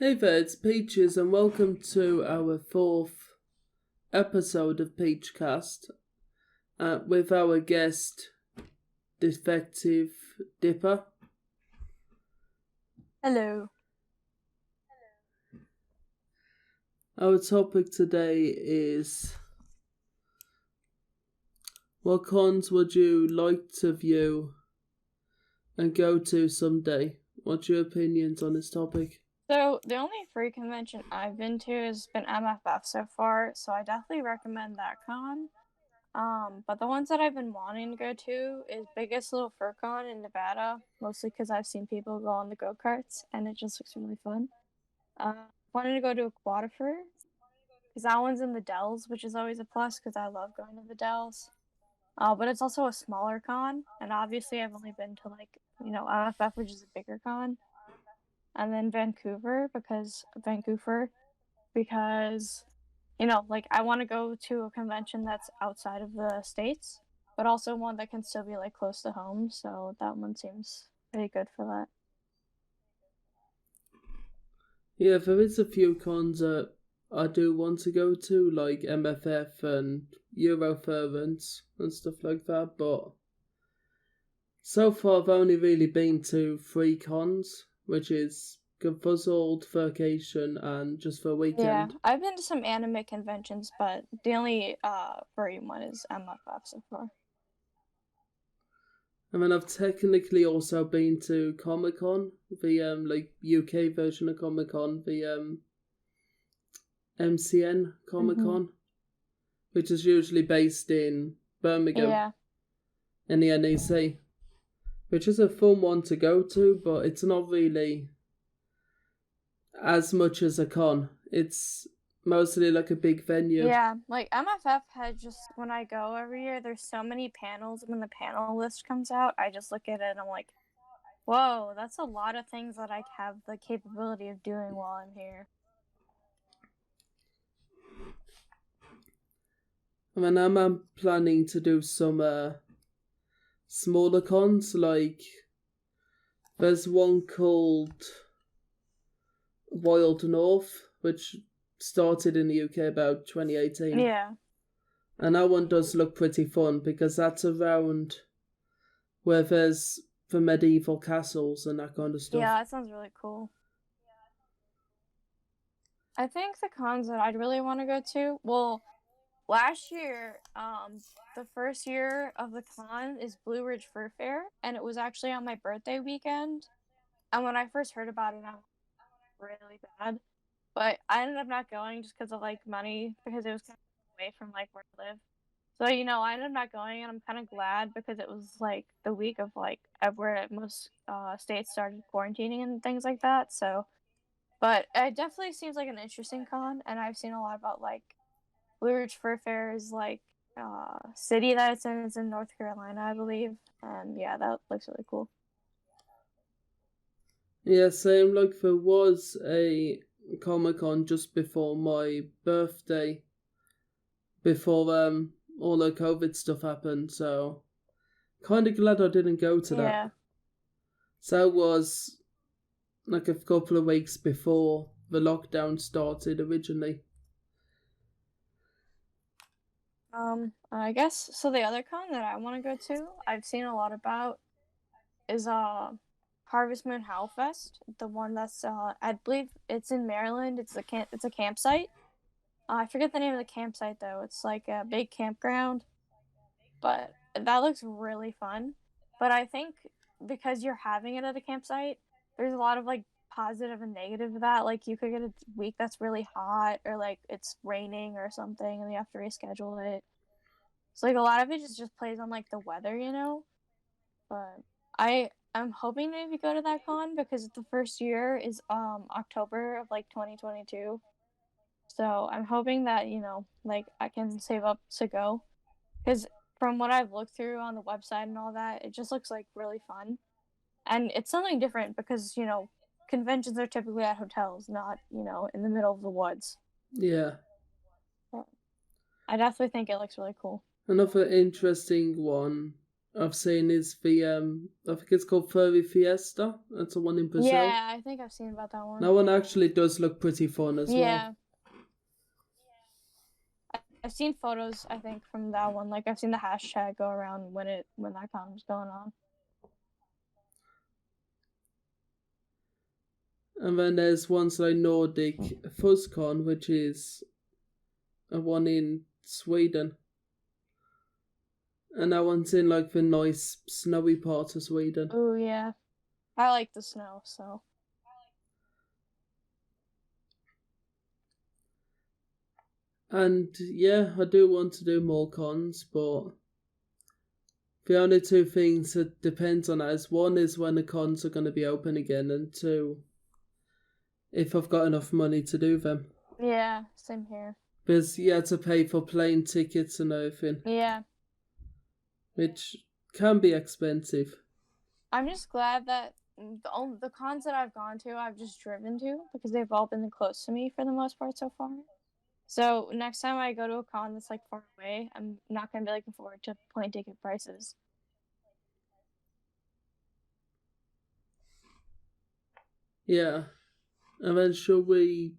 Hey there, it's Peaches, and welcome to our fourth episode of PeachCast with our guest, Defectivedipper. Hello. Our topic today is: what cons would you like to view and go to someday? What's your opinions on this topic? So the only free convention I've been to has been MFF so far, so I definitely recommend that con. But the ones that I've been wanting to go to is Biggest Little Fur Con in Nevada, mostly because I've seen people go on the go-karts and it just looks really fun. Wanted to go to Aquatifer because that one's in the Dells, which is always a plus because I love going to the Dells. But it's also a smaller con, and obviously I've only been to MFF, which is a bigger con. And then Vancouver because I want to go to a convention that's outside of the States, but also one that can still be like close to home, so that one seems pretty good for that. Yeah, there is a few cons that I do want to go to, like MFF and Eurofurence and stuff like that, but so far I've only really been to 3 cons, which is Confuzzled, Furcation, and just for a weekend. Yeah, I've been to some anime conventions, but the only furry one is MFF so far. I mean, I've technically also been to Comic Con, the UK version of Comic Con, the MCN Comic Con, which is usually based in Birmingham, in the NEC, which is a fun one to go to, but it's not really as much as a con. It's mostly like a big venue. Yeah, like MFF had just, when I go every year, there's so many panels. When the panel list comes out, I just look at it and I'm like, whoa, that's a lot of things that I have the capability of doing while I'm here. I mean, I'm planning to do some smaller cons, like there's one called Wild North, which started in the UK about 2018. Yeah. And that one does look pretty fun because that's around where there's the medieval castles and that kind of stuff. Yeah, that sounds really cool. I think the cons that I'd really want to go to, well, last year, the first year of the con is Blue Ridge Fur Fair, and it was actually on my birthday weekend. And when I first heard about it, I was really bad. But I ended up not going just because of like money, because it was kind of away from like where I live. So I ended up not going, and I'm kind of glad because it was like the week of like where most states started quarantining and things like that. So, but it definitely seems like an interesting con, and I've seen a lot about like Blue Ridge Fur Fair is like city that it's in is in North Carolina, I believe, and yeah, that looks really cool. Yeah, same. Like there was a Comic-Con just before my birthday, before all the COVID stuff happened, so kind of glad I didn't go to that. Yeah. So it was like a couple of weeks before the lockdown started originally. I guess so. The other con that I want to go to, I've seen a lot about, is Harvest Moon Howlfest, the one that's I believe it's in Maryland. It's a campsite. I forget the name of the campsite though. It's like a big campground, but that looks really fun. But I think because you're having it at a campsite, there's a lot of like positive and negative of that. Like you could get a week that's really hot, or like it's raining or something, and you have to reschedule it. So like a lot of it just plays on like the weather, But I'm hoping to maybe go to that con because the first year is October of like 2022. So I'm hoping that like I can save up to go, because from what I've looked through on the website and all that, it just looks like really fun, and it's something different because conventions are typically at hotels, not in the middle of the woods. Yeah. But I definitely think it looks really cool. Another interesting one I've seen is the I think it's called Furry Fiesta. That's the one in Brazil. Yeah, I think I've seen about that one. That one actually does look pretty fun as well. Yeah. I've seen photos, I think, from that one. Like, I've seen the hashtag go around when that con was going on. And then there's ones like Nordic FuzzCon, which is a one in Sweden. And that one's in like the nice snowy part of Sweden. Oh, yeah. I like the snow, so. And yeah, I do want to do more cons, but the only two things that depends on that is one is when the cons are going to be open again, and two, if I've got enough money to do them. Yeah, same here. Because you had to pay for plane tickets and everything. Yeah. Which can be expensive. I'm just glad that the cons that I've gone to, I've just driven to, because they've all been close to me for the most part so far. So next time I go to a con that's like far away, I'm not going to be looking forward to plane ticket prices. Yeah. And then should we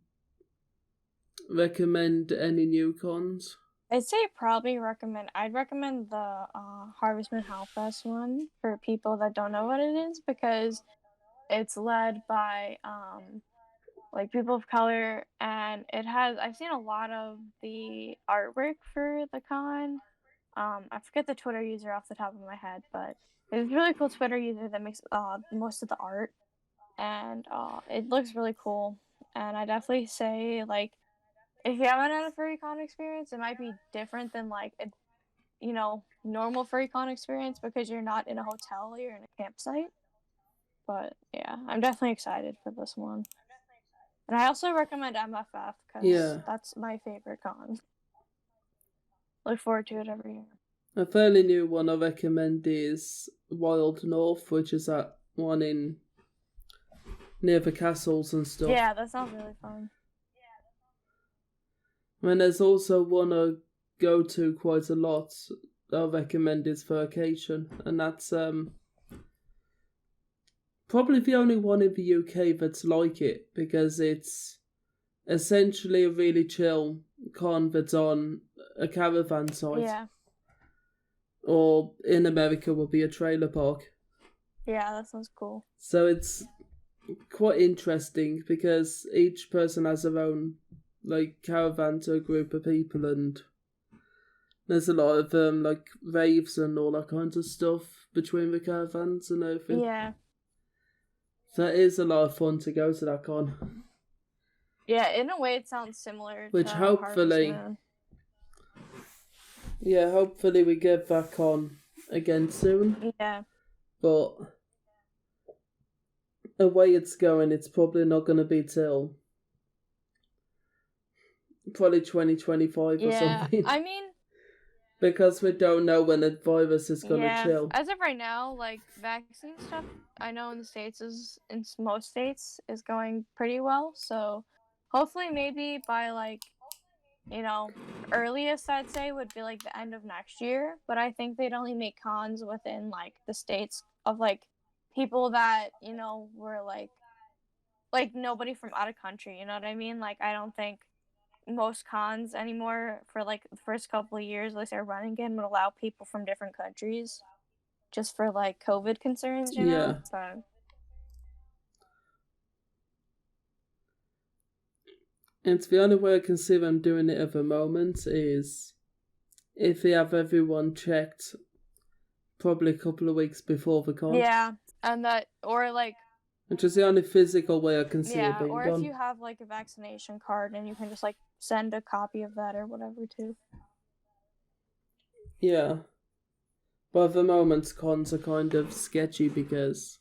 recommend any new cons? I'd recommend the Harvest Moon Hellfest one for people that don't know what it is, because it's led by like people of color, and I've seen a lot of the artwork for the con. I forget the Twitter user off the top of my head, but it's a really cool Twitter user that makes most of the art, and it looks really cool. And I definitely say, like, if you haven't had a furry con experience, it might be different than like a normal furry con experience, because you're not in a hotel, you're in a campsite. But yeah, I'm definitely excited for this one. And I also recommend MFF, because that's my favorite con. Look forward to it every year. A fairly new one I recommend is Wild North, which is that one in near the castles and stuff. Yeah, that sounds really fun. And there's also one I go to quite a lot that I recommend is Furcation, and that's probably the only one in the UK that's like it, because it's essentially a really chill con that's on a caravan site. Yeah. Or in America would be a trailer park. Yeah, that sounds cool. So it's quite interesting because each person has their own like caravan to a group of people, and there's a lot of like raves and all that kinds of stuff between the caravans and everything. Yeah. So it is a lot of fun to go to that con. Yeah, in a way it sounds similar Which to hopefully Harvest Moon. Yeah, hopefully we get back on again soon. Yeah. But the way it's going, it's probably not going to be till probably 2025 or something. I mean, because we don't know when the virus is going to chill. As of right now, like, vaccine stuff, I know in most states is going pretty well. So hopefully maybe by like, earliest I'd say would be like the end of next year. But I think they'd only make cons within like the states of like people that, were like nobody from out of country, you know what I mean? Like, I don't think most cons anymore for like the first couple of years they start running again would allow people from different countries, just for like COVID concerns, you know? So and the only way I can see them doing it at the moment is if they have everyone checked probably a couple of weeks before the con. Yeah, and that, or like, which is the only physical way I can see it being or done. if you have like a vaccination card and you can just like send a copy of that or whatever too. Yeah. But at the moment, cons are kind of sketchy because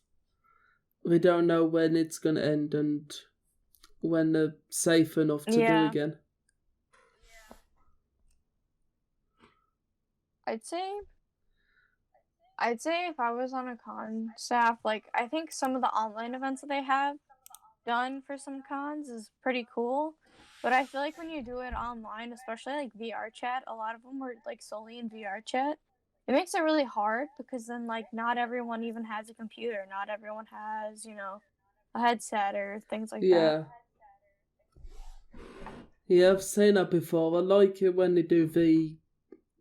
we don't know when it's going to end and when they're safe enough to do again. I'd say if I was on a con staff, like, I think some of the online events that they have done for some cons is pretty cool. But I feel like when you do it online, especially like VR chat, a lot of them were like solely in VR chat. it makes it really hard because then like not everyone even has a computer, not everyone has, a headset or things like that. Yeah. Yeah, I've seen that before. I like it when they do the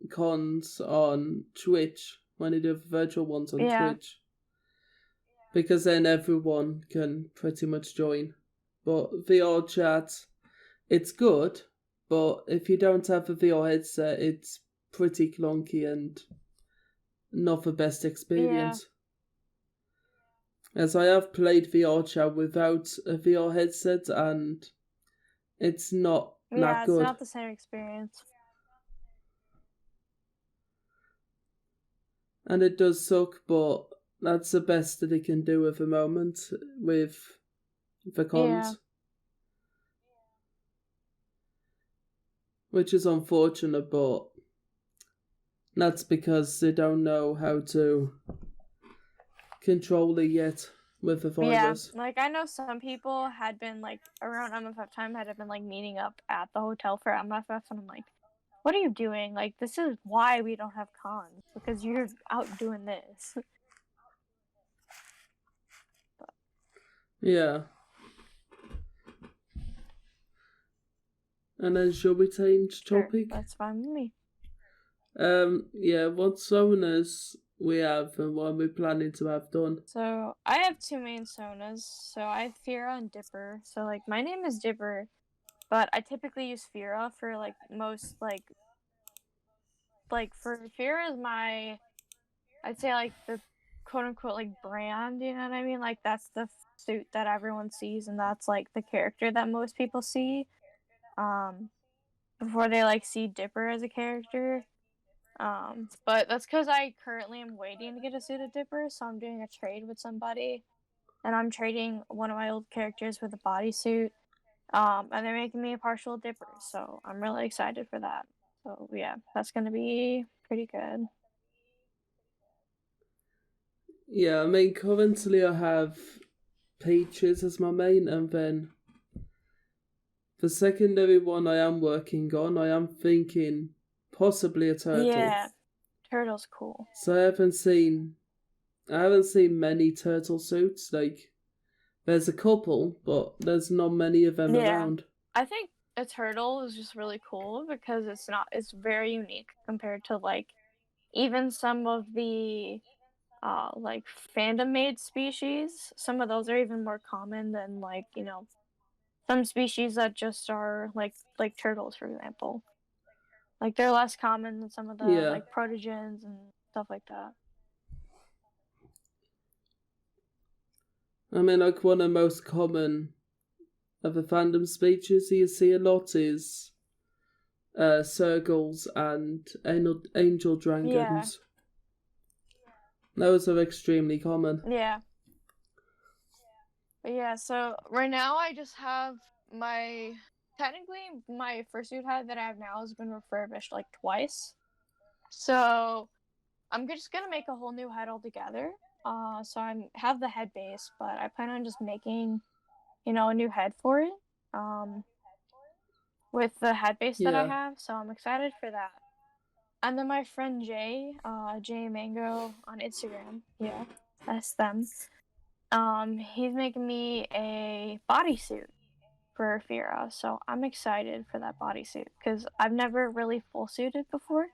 cons on Twitch, when they do the virtual ones on Yeah. Twitch. Because then everyone can pretty much join. But VR chat, it's good, but if you don't have a VR headset, it's pretty clunky and not the best experience. As I have played VR chat without a VR headset, and it's not Yeah, that it's good. not the same experience. And it does suck, but that's the best that it can do at the moment with the cons. Yeah. Which is unfortunate, but that's because they don't know how to control it yet with the virus. Yeah, like I know some people had been like around MFF time had been like meeting up at the hotel for MFF, and I'm like, what are you doing? Like, this is why we don't have cons, because you're out doing this. Yeah. And then shall we change topic? Sure, that's fine with me. Yeah, what Sonas we have and what we're planning to have done. So I have two main Sonas. So I have Fira and Dipper. So like my name is Dipper, but I typically use Fira for like most like for Fira is my, I'd say like the quote unquote like brand, you know what I mean? Like that's the suit that everyone sees, and that's like the character that most people see before they like see Dipper as a character. But that's because I currently am waiting to get a suit of Dipper, so I'm doing a trade with somebody, and I'm trading one of my old characters with a bodysuit. And they're making me a partial Dipper, so I'm really excited for that. So yeah, that's gonna be pretty good. Yeah, I mean, currently I have Peaches as my main, and then the secondary one I am working on, I am thinking possibly a turtle. Yeah, turtle's cool. So I haven't seen many turtle suits. Like, there's a couple, but there's not many of them around. I think a turtle is just really cool because it's very unique compared to like even some of the like fandom made species. Some of those are even more common than like, some species that just are like turtles, for example. Like they're less common than some of the like protogens and stuff like that. I mean, like, one of the most common of the fandom speeches you see a lot is circles and angel dragons. Yeah. Those are extremely common. Yeah. But yeah, so right now I just have technically my fursuit head that I have now has been refurbished like twice. So I'm just gonna make a whole new head altogether. So I have the head base, but I plan on just making, a new head for it. With the head base that I have. So I'm excited for that. And then my friend Jay, Jay Mango on Instagram, yeah, that's them. He's making me a bodysuit for Fira, so I'm excited for that bodysuit because I've never really full suited before,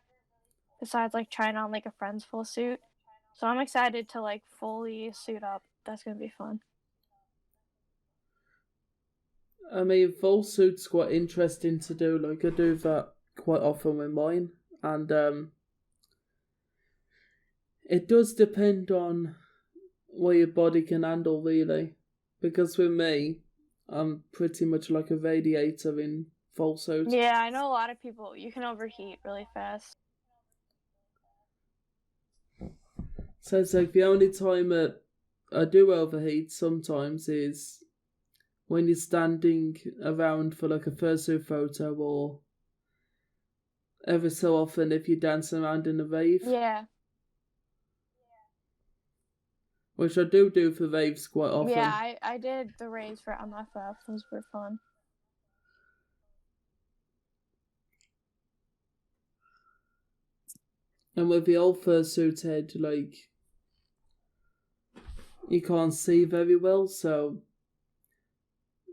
besides like trying on like a friend's full suit. So I'm excited to like fully suit up. That's gonna be fun. I mean, full suit's quite interesting to do. Like, I do that quite often with mine, and it does depend on what your body can handle, really. Because with me, I'm pretty much like a radiator in full suit. Yeah, I know a lot of people, you can overheat really fast. So it's like the only time I do overheat sometimes is when you're standing around for like a fursuit photo, or ever so often if you're dancing around in a rave. Yeah. Which I do for raves quite often. Yeah, I did the raves for MFF. Those were fun. And with the old fursuit head, like, you can't see very well, so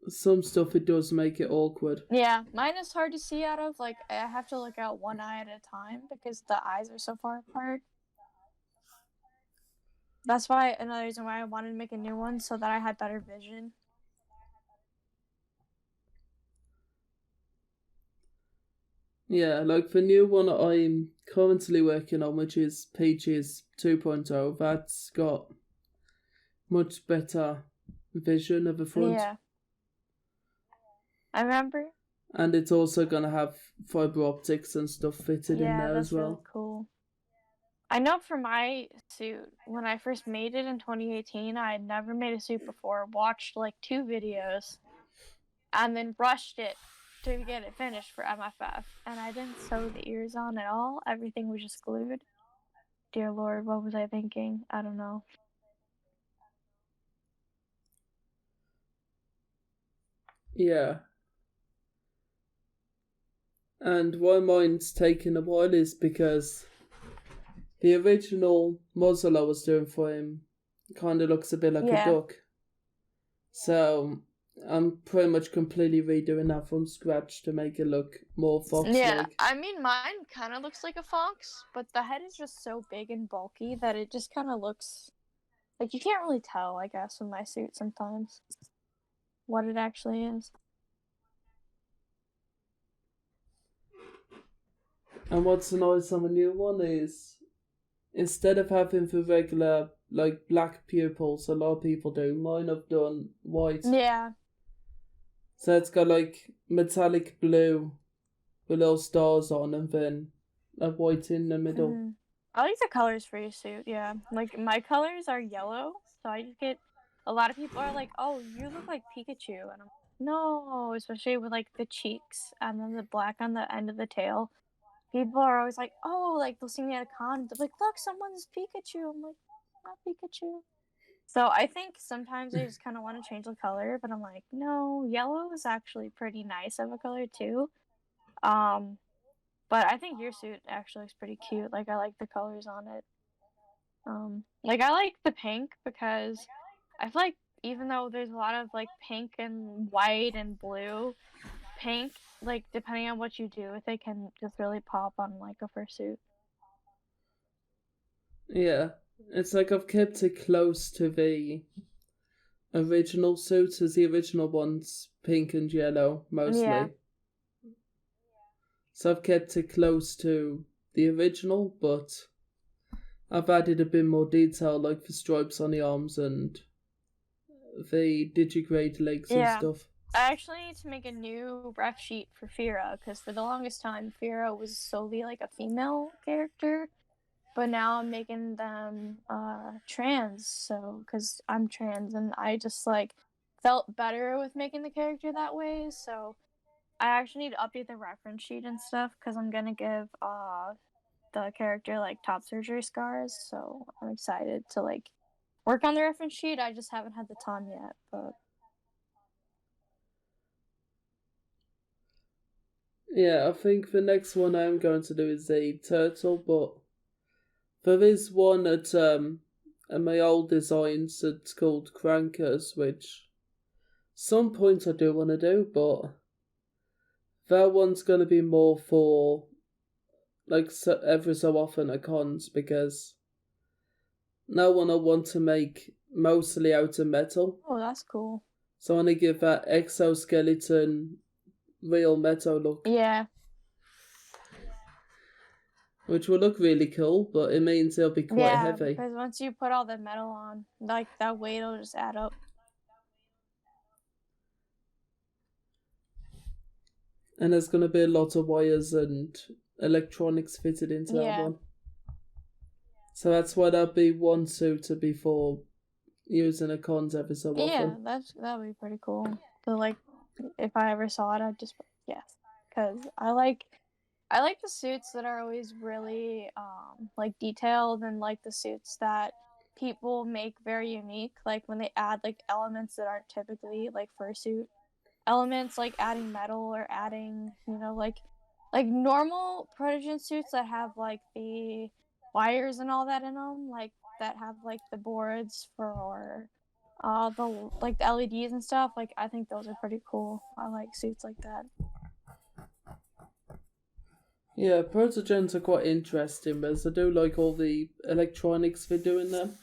some stuff it does make it awkward. Yeah, mine is hard to see out of. Like, I have to look out one eye at a time because the eyes are so far apart. That's why another reason why I wanted to make a new one so that I had better vision. Yeah, like the new one I'm currently working on, which is Peach's 2.0, that's got much better vision of the front. Yeah. I remember. And it's also gonna have fiber optics and stuff fitted in there as well. Yeah, that's really cool. I know for my suit, when I first made it in 2018, I had never made a suit before, watched like 2 videos, and then rushed it to get it finished for MFF. And I didn't sew the ears on at all. Everything was just glued. Dear Lord, what was I thinking? I don't know. Yeah. And why mine's taking a while is because the original muzzle I was doing for him kind of looks a bit like a duck. So I'm pretty much completely redoing that from scratch to make it look more fox-like. Yeah, I mean, mine kind of looks like a fox, but the head is just so big and bulky that it just kind of looks like you can't really tell, I guess, with my suit sometimes what it actually is. And what's nice on the new one is instead of having the regular like black pupils a lot of people do, mine have done white. Yeah. So it's got like metallic blue with little stars on and then a white in the middle. Mm-hmm. I like the colors for your suit, yeah. Like, my colors are yellow, so I just get... A lot of people are like, oh, you look like Pikachu. And I'm like, no, especially with, like, the cheeks and then the black on the end of the tail. People are always like, oh, like, they'll see me at a con. They're like, look, someone's Pikachu. I'm like, not Pikachu. So I think sometimes I just kind of want to change the color, but I'm like, no, yellow is actually pretty nice of a color, too. But I think your suit actually looks pretty cute. Like, I like the colors on it. Like, I like the pink because I feel like even though there's a lot of, like, pink and white and blue, pink, like, depending on what you do with it, can just really pop on, like, a fursuit. Yeah, it's like I've kept it close to the original suits, as the original one's pink and yellow, mostly. Yeah. So I've kept it close to the original, but I've added a bit more detail, like the stripes on the arms and the digigrade legs and stuff. I actually need to make a new ref sheet for Fira, because for the longest time, Fira was solely like a female character, but now I'm making them trans, so, because I'm trans, and I just, like, felt better with making the character that way, so I actually need to update the reference sheet and stuff, because I'm gonna give the character, like, top surgery scars, so I'm excited to, like, work on the reference sheet. I just haven't had the time yet, but... Yeah, I think the next one I'm going to do is a turtle, but there is one at my old designs that's called Crankers, which some point I do want to do, but that one's going to be more for like every so often at cons, because now one I want to make mostly out of metal. Oh, that's cool. So I want to give that exoskeleton real metal look. Yeah. Which will look really cool, but it means it'll be quite heavy. Yeah, because once you put all the metal on, like, that weight will just add up. And there's going to be a lot of wires and electronics fitted into that one. So that's why that'd be one suit before using a cons every so often. Yeah, that'd be pretty cool. So, like, if I ever saw it, I'd just, yes. Because I like the suits that are always really, like, detailed, and, like, the suits that people make very unique. Like, when they add, like, elements that aren't typically, like, fursuit elements, like adding metal or adding, you know, like normal protogen suits that have, like, the wires and all that in them, like that have like the boards for the like the LEDs and stuff. Like I think those are pretty cool. I like suits like that. Yeah, protogens are quite interesting, because I do like all the electronics they do in them.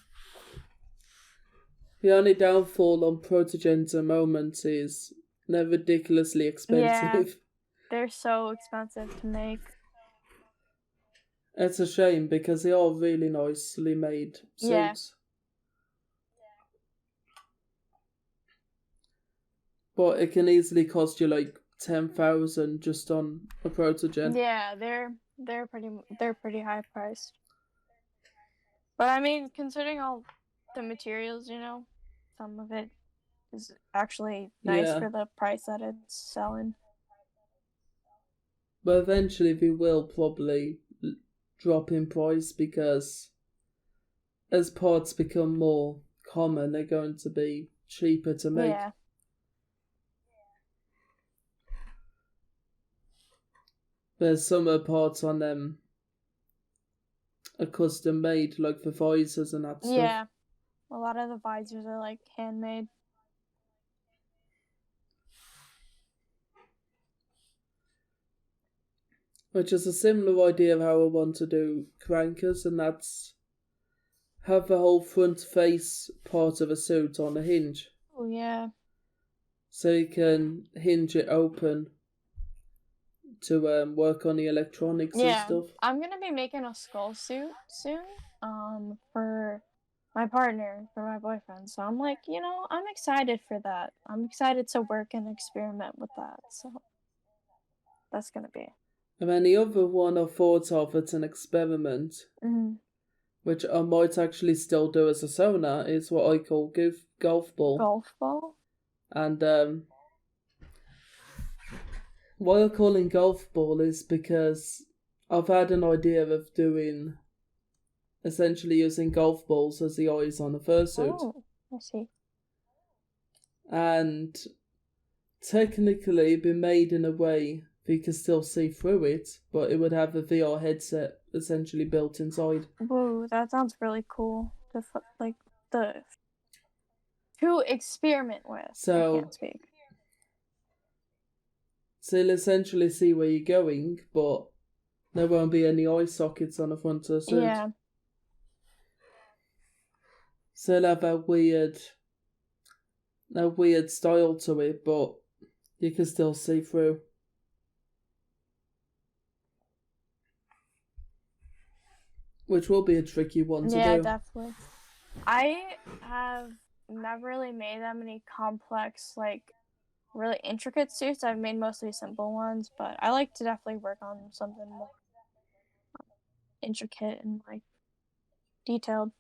The only downfall on protogens at the moment is they're ridiculously expensive. Yeah, they're so expensive to make. It's a shame, because they are really nicely made suits. But it can easily cost you like 10,000 just on a protogen. Yeah, they're pretty high priced. But I mean, considering all the materials, you know, some of it is actually nice for the price that it's selling. But eventually they will probably drop in price, because as parts become more common, they're going to be cheaper to make. Yeah. There's some parts on them are custom made, like the visors and that stuff. Yeah. A lot of the visors are like handmade. Which is a similar idea of how I want to do crankers, and that's have the whole front face part of a suit on a hinge. Oh, yeah. So you can hinge it open to work on the electronics and stuff. I'm going to be making a skull suit soon for my partner, for my boyfriend. So I'm like, you know, I'm excited for that. I'm excited to work and experiment with that. So that's going to be. And then the other one I thought of, it's an experiment, which I might actually still do as a Sona, is what I call golf ball. Golf ball? And why I'm calling golf ball is because I've had an idea of doing, essentially using golf balls as the eyes on a fursuit. Oh, I see. And technically be made in a way that you can still see through it, but it would have a VR headset essentially built inside. Whoa, that sounds really cool. To experiment with. So, I can't speak. So you'll essentially see where you're going, but there won't be any eye sockets on the front of the suit. Yeah. So it'll have a weird style to it, but you can still see through. Which will be a tricky one to do. Yeah, definitely. I have never really made that many complex, like, really intricate suits. I've made mostly simple ones, but I like to definitely work on something more intricate and, like, detailed.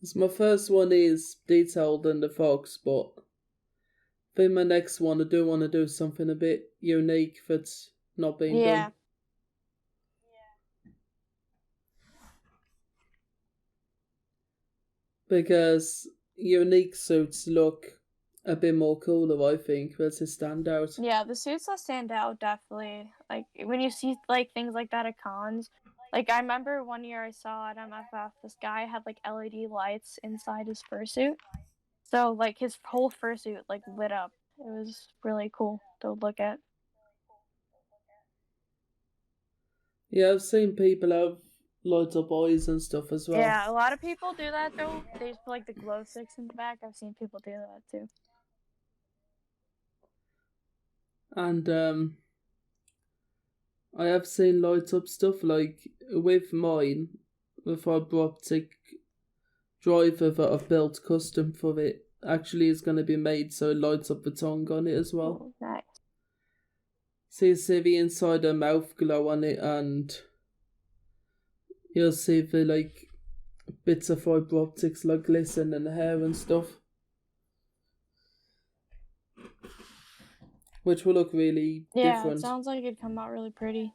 So my first one is detailed in the fox, but I think my next one I do want to do something a bit unique that's not being done. Because unique suits look a bit more cooler, I think, versus stand out. Yeah, the suits that stand out, definitely. Like, when you see, like, things like that at cons. Like, I remember one year I saw at MFF, this guy had, like, LED lights inside his fursuit. So, like, his whole fursuit, like, lit up. It was really cool to look at. Yeah, I've seen people have light up eyes and stuff as well. Yeah, a lot of people do that, though. They just put, like, the glow sticks in the back. I've seen people do that, too. And I have seen light up stuff, like with mine, the fibre optic driver that I've built custom for it actually is going to be made so it lights up the tongue on it as well. Oh, nice. So you see the inside of mouth glow on it, and you'll see the like bits of fibre optics like glisten in the hair and stuff, which will look really different. Yeah, it sounds like it'd come out really pretty.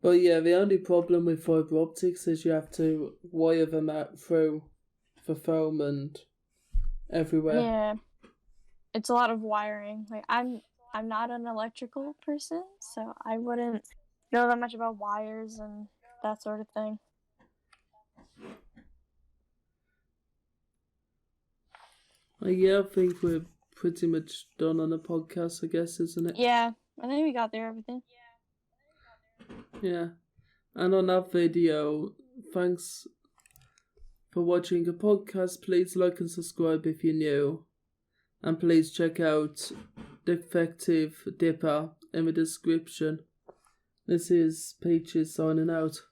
But yeah, the only problem with fibre optics is you have to wire them out through the foam and everywhere. Yeah. It's a lot of wiring. Like, I'm I'm not an electrical person, so I wouldn't know that much about wires and that sort of thing. Yeah, I think we're pretty much done on the podcast, I guess, isn't it? Yeah, I think we got there everything. Yeah. And on that video, thanks for watching the podcast. Please like and subscribe if you're new. And please check out Defectivedipper in the description. This is Peaches signing out.